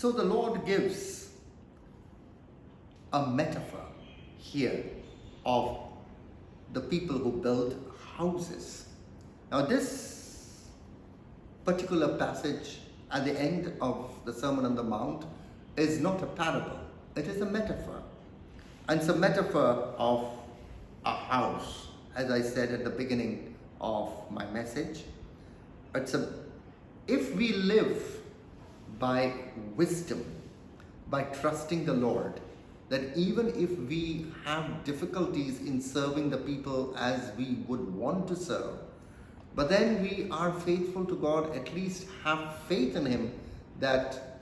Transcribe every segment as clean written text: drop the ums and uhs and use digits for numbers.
So the Lord gives a metaphor here of the people who build houses. Now, this particular passage at the end of the Sermon on the Mount is not a parable, it is a metaphor. And it's a metaphor of a house, as I said at the beginning of my message. If we live by wisdom, by trusting the Lord, that even if we have difficulties in serving the people as we would want to serve, but then we are faithful to God, at least have faith in Him that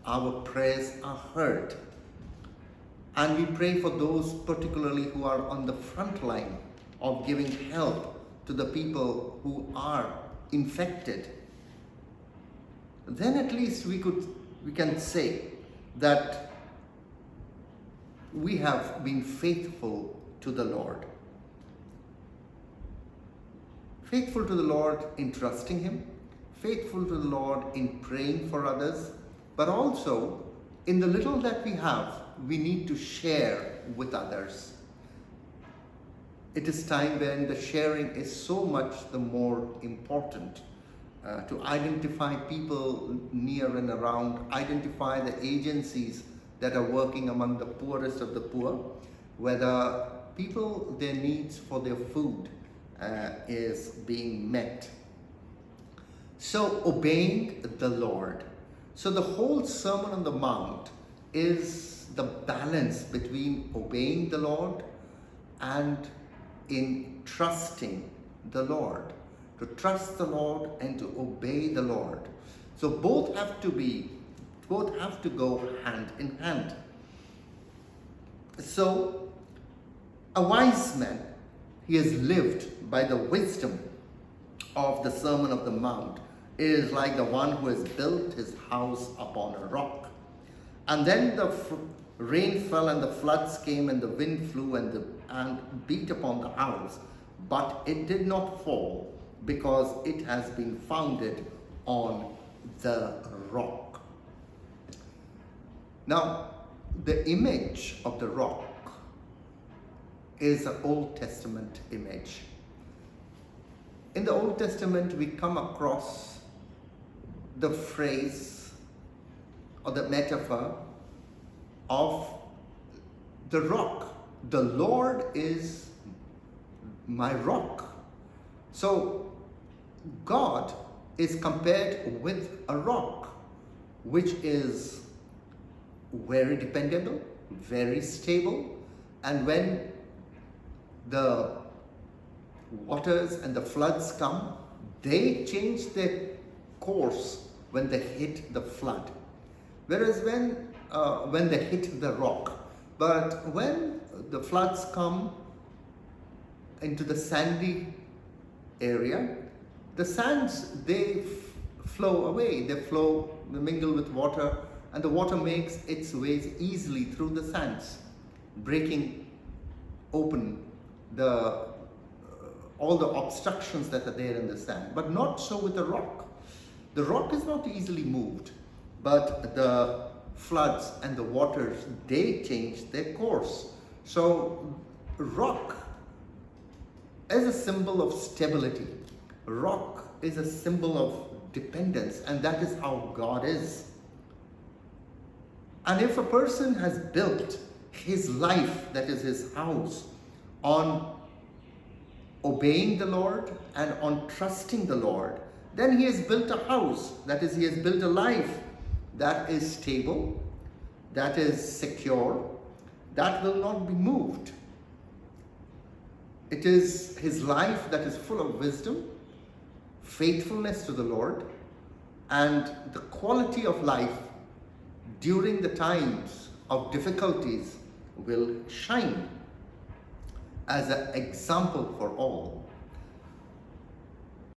our prayers are heard. And we pray for those particularly who are on the front line of giving help to the people who are infected. Then at least we can say that we have been faithful to the Lord. Faithful to the Lord in trusting Him, faithful to the Lord in praying for others, but also in the little that we have, we need to share with others. It is time when the sharing is so much the more important. To identify people near and around, identify the agencies that are working among the poorest of the poor, whether people, their needs for their food is being met. So obeying the Lord. So the whole Sermon on the Mount is the balance between obeying the Lord and in trusting the Lord. To trust the Lord and to obey the Lord. So both have to go hand in hand. So a wise man, he has lived by the wisdom of the Sermon of the Mount, is like the one who has built his house upon a rock. And then the rain fell and the floods came and the wind flew and beat upon the house, but it did not fall, because it has been founded on the rock. Now, the image of the rock is an Old Testament image. In the Old Testament, we come across the phrase or the metaphor of the rock. The Lord is my rock. So God is compared with a rock, which is very dependable, very stable, and when the waters and the floods come, they change their course when they hit the flood. Whereas when they hit the rock, but when the floods come into the sandy area, the sands, they flow away, they mingle with water, and the water makes its ways easily through the sands, breaking open all the obstructions that are there in the sand. But not so with the rock. The rock is not easily moved, but the floods and the waters, they change their course. So rock is a symbol of stability. Rock is a symbol of dependence, and that is how God is. And if a person has built his life, that is his house, on obeying the Lord and on trusting the Lord, then he has built a house, that is, he has built a life that is stable, that is secure, that will not be moved. It is his life that is full of wisdom, faithfulness to the Lord, and the quality of life during the times of difficulties will shine as an example for all.